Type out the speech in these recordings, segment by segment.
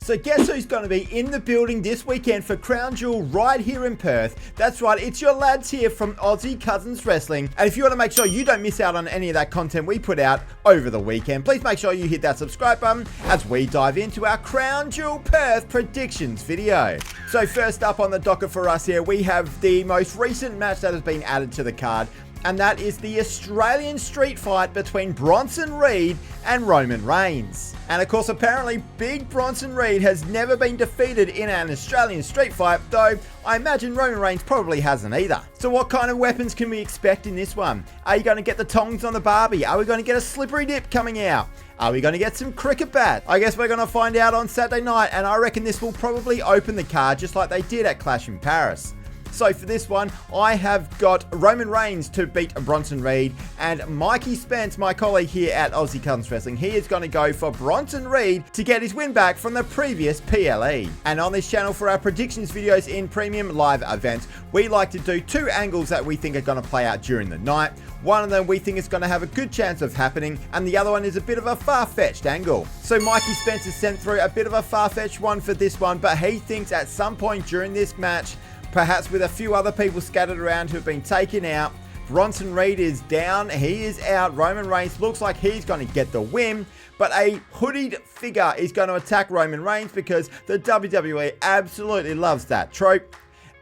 So guess who's going to be in the building this weekend for Crown Jewel right here in Perth? That's right, it's your lads here from Aussie Cousins Wrestling. And if you want to make sure you don't miss out on any of that content we put out over the weekend, please make sure you hit that subscribe button as we dive into our Crown Jewel Perth predictions video. So first up on the docket for us here, we have the most recent match that has been added to the card, and that is the Australian street fight between Bronson Reed and Roman Reigns. And of course, apparently big Bronson Reed has never been defeated in an Australian street fight, though I imagine Roman Reigns probably hasn't either. So what kind of weapons can we expect in this one? Are you going to get the tongs on the Barbie? Are we going to get a slippery dip coming out? Are we going to get some cricket bat? I guess we're going to find out on Saturday night, and I reckon this will probably open the card just like they did at Clash in Paris. So for this one, I have got Roman Reigns to beat Bronson Reed, and Mikey Spence, my colleague here at Aussie Cousins Wrestling, he is going to go for Bronson Reed to get his win back from the previous PLE. And on this channel for our predictions videos in premium live events, we like to do two angles that we think are going to play out during the night. One of them we think is going to have a good chance of happening, and the other one is a bit of a far-fetched angle. So Mikey Spence has sent through a bit of a far-fetched one for this one, but he thinks at some point during this match, perhaps with a few other people scattered around who have been taken out, Bronson Reed is down, he is out, Roman Reigns looks like he's going to get the win, but a hooded figure is going to attack Roman Reigns because the WWE absolutely loves that trope.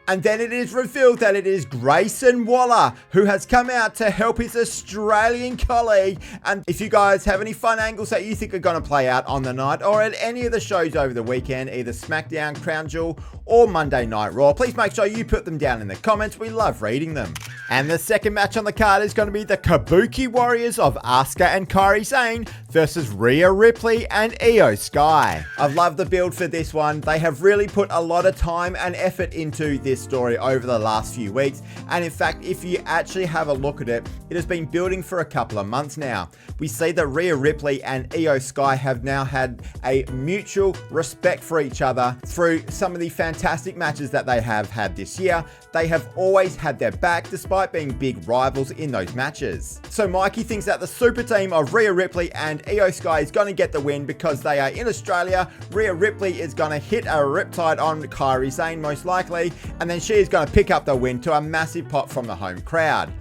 And then it is revealed that it is Grayson Waller who has come out to help his Australian colleague. And if you guys have any fun angles that you think are going to play out on the night or at any of the shows over the weekend, either SmackDown, Crown Jewel, or Monday Night Raw, please make sure you put them down in the comments. We love reading them. And the second match on the card is going to be the Kabuki Warriors of Asuka and Kairi Sane versus Rhea Ripley and Io Sky. I've loved the build for this one. They have really put a lot of time and effort into this story over the last few weeks, and in fact, if you actually have a look at it, it has been building for a couple of months now. We see that Rhea Ripley and Io Sky have now had a mutual respect for each other through some of the fantastic matches that they have had this year. They have always had their back despite being big rivals in those matches. So Mikey thinks that the super team of Rhea Ripley and Io Sky is going to get the win because they are in Australia. Rhea Ripley is going to hit a riptide on Kairi Sane most likely, and then she is going to pick up the win to a massive pop from the home crowd.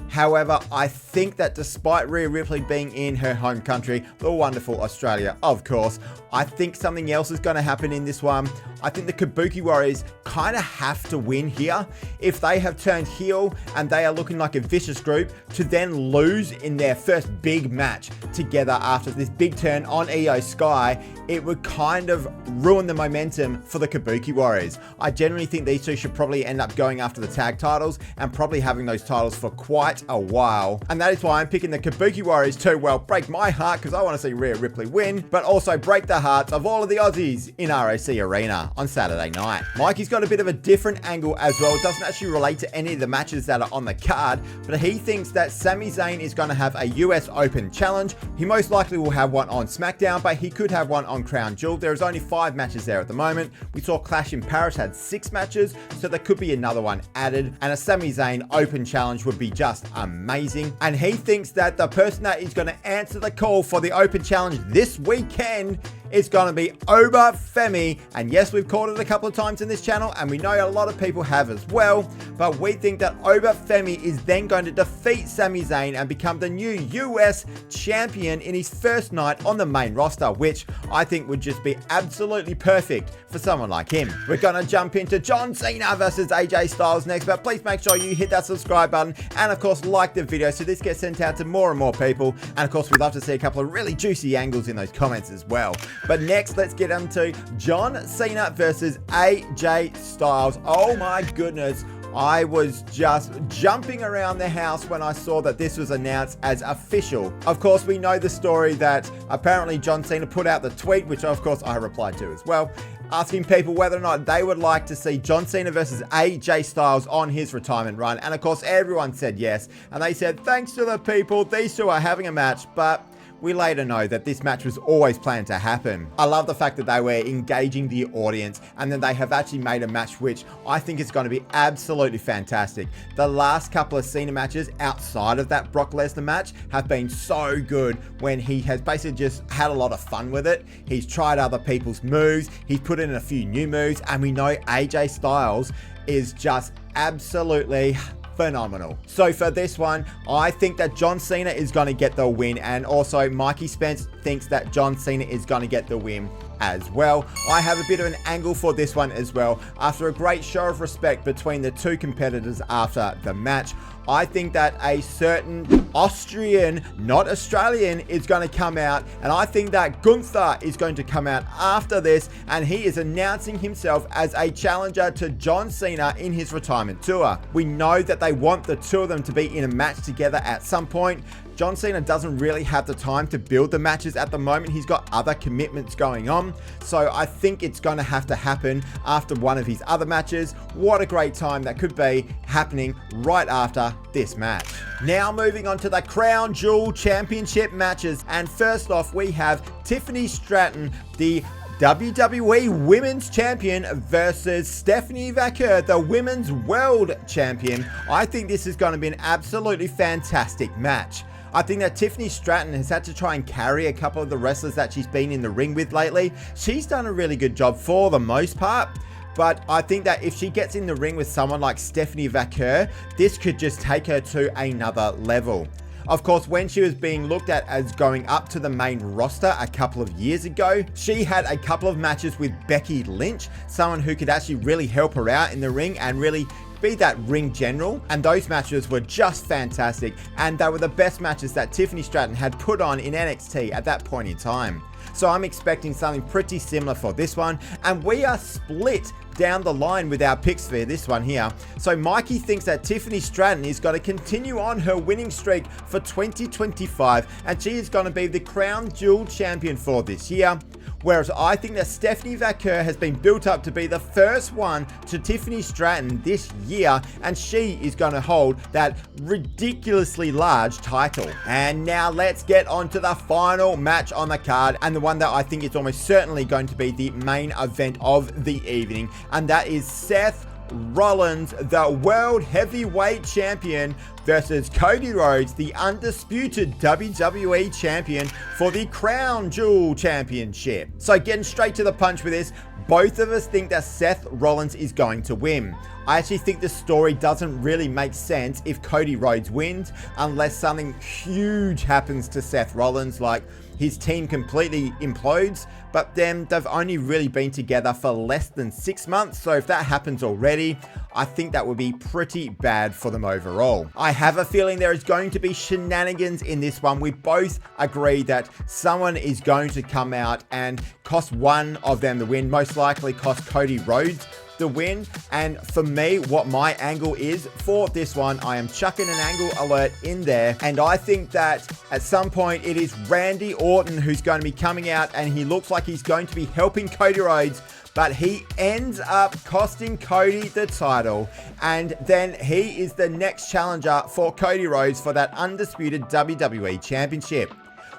However, I think that despite Rhea Ripley being in her home country, the wonderful Australia, of course, I think something else is going to happen in this one. I think the Kabuki Warriors kind of have to win here. If they have turned heel and they are looking like a vicious group, to then lose in their first big match together after this big turn on Io Sky, it would kind of ruin the momentum for the Kabuki Warriors. I generally think these two should probably end up going after the tag titles and probably having those titles for quite a while. And that is why I'm picking the Kabuki Warriors to, well, break my heart because I want to see Rhea Ripley win, but also break the hearts of all of the Aussies in RAC Arena on Saturday night. Mikey's got a bit of a different angle as well. It doesn't actually relate to any of the matches that are on the card, but he thinks that Sami Zayn is going to have a US Open challenge. He most likely will have one on SmackDown, but he could have one on Crown Jewel. There's only 5 matches there at the moment. We saw Clash in Paris had 6 matches, so there could be another one added, and a Sami Zayn Open challenge would be just amazing. And he thinks that the person that is going to answer the call for the Open challenge this weekend is going to be Oba Femi. And yes, we've called it a couple of times in this channel, and we know a lot of people have as well, but we think that Oba Femi is then going to defeat Sami Zayn and become the new US champion in his first night on the main roster, which I think would just be absolutely perfect for someone like him. We're going to jump into John Cena versus AJ Styles next, but please make sure you hit that subscribe button and of course like the video so this gets sent out to more and more people. And of course, we'd love to see a couple of really juicy angles in those comments as well. But next, let's get into John Cena versus AJ Styles. Oh my goodness. I was just jumping around the house when I saw that this was announced as official. Of course, we know the story that apparently John Cena put out the tweet, which of course I replied to as well, asking people whether or not they would like to see John Cena versus AJ Styles on his retirement run. And of course, everyone said yes. And they said, thanks to the people, these two are having a match. But we later know that this match was always planned to happen. I love the fact that they were engaging the audience and then they have actually made a match which I think is going to be absolutely fantastic. The last couple of Cena matches outside of that Brock Lesnar match have been so good when he has basically just had a lot of fun with it. He's tried other people's moves, he's put in a few new moves, and we know AJ Styles is just absolutely phenomenal. So for this one, I think that John Cena is going to get the win, and also Mikey Spence thinks that John Cena is going to get the win as well. I have a bit of an angle for this one as well. After a great show of respect between the two competitors after the match, I think that a certain Austrian, not Australian, is going to come out, and I think that Gunther is going to come out after this, and he is announcing himself as a challenger to John Cena in his retirement tour. We know that they want the two of them to be in a match together at some point. John Cena doesn't really have the time to build the matches at the moment. He's got other commitments going on. So I think it's going to have to happen after one of his other matches. What a great time that could be happening right after this match. Now moving on to the Crown Jewel Championship matches. And first off, we have Tiffany Stratton, the WWE Women's Champion, versus Stephanie Vaquer, the Women's World Champion. I think this is going to be an absolutely fantastic match. I think that Tiffany Stratton has had to try and carry a couple of the wrestlers that she's been in the ring with lately. She's done a really good job for the most part, but I think that if she gets in the ring with someone like Stephanie Vaquer, this could just take her to another level. Of course, when she was being looked at as going up to the main roster a couple of years ago, she had a couple of matches with Becky Lynch, someone who could actually really help her out in the ring and really be that ring general, and those matches were just fantastic, and they were the best matches that Tiffany Stratton had put on in NXT at that point in time. So I'm expecting something pretty similar for this one, and we are split down the line with our picks for this one here. So Mikey thinks that Tiffany Stratton is going to continue on her winning streak for 2025, and she is going to be the Crown Jewel Champion for this year. Whereas I think that Stephanie Vaquer has been built up to be the first one to Tiffany Stratton this year, and she is going to hold that ridiculously large title. And now let's get on to the final match on the card, and the one that I think is almost certainly going to be the main event of the evening, and that is Seth Rollins, the World Heavyweight Champion, versus Cody Rhodes, the undisputed WWE Champion, for the Crown Jewel Championship. So getting straight to the punch with this, both of us think that Seth Rollins is going to win. I actually think the story doesn't really make sense if Cody Rhodes wins, unless something huge happens to Seth Rollins, like his team completely implodes, but then they've only really been together for less than 6 months, so if that happens already, I think that would be pretty bad for them overall. I have a feeling there is going to be shenanigans in this one. We both agree that someone is going to come out and cost one of them the win, most likely cost Cody Rhodes the win. And for me, what my angle is for this one, I am chucking an angle alert in there, and I think that at some point it is Randy Orton who's going to be coming out, and he looks like he's going to be helping Cody Rhodes, but he ends up costing Cody the title, and then he is the next challenger for Cody Rhodes for that undisputed WWE Championship.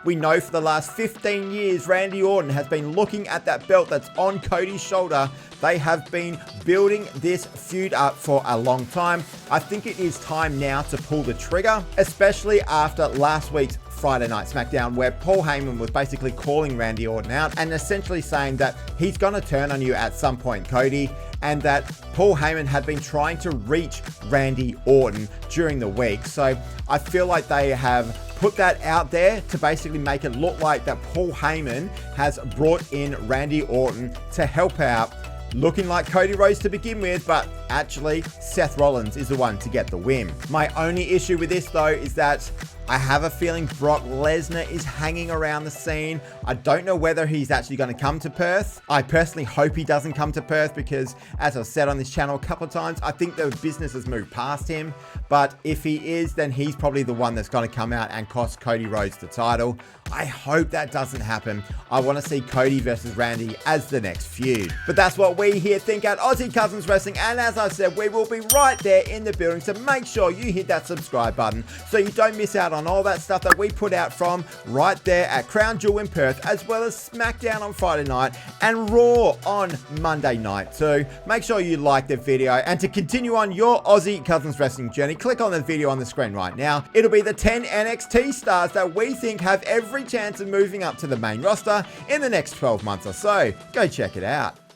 We know for the last 15 years, Randy Orton has been looking at that belt that's on Cody's shoulder. They have been building this feud up for a long time. I think it is time now to pull the trigger, especially after last week's Friday Night SmackDown, where Paul Heyman was basically calling Randy Orton out and essentially saying that he's going to turn on you at some point, Cody, and that Paul Heyman had been trying to reach Randy Orton during the week. So I feel like they have put that out there to basically make it look like that Paul Heyman has brought in Randy Orton to help out, looking like Cody Rhodes to begin with, but actually Seth Rollins is the one to get the win. My only issue with this though is that I have a feeling Brock Lesnar is hanging around the scene. I don't know whether he's actually going to come to Perth. I personally hope he doesn't come to Perth because, as I've said on this channel a couple of times, I think the business has moved past him. But if he is, then he's probably the one that's going to come out and cost Cody Rhodes the title. I hope that doesn't happen. I want to see Cody versus Randy as the next feud. But that's what we here think at Aussie Cousins Wrestling. And as I said, we will be right there in the building. So make sure you hit that subscribe button so you don't miss out on on all that stuff that we put out from right there at Crown Jewel in Perth, as well as SmackDown on Friday night and Raw on Monday night too. Make sure you like the video, and to continue on your Aussie Cousins Wrestling journey, click on the video on the screen right now. It'll be the 10 NXT stars that we think have every chance of moving up to the main roster in the next 12 months or so. Go check it out.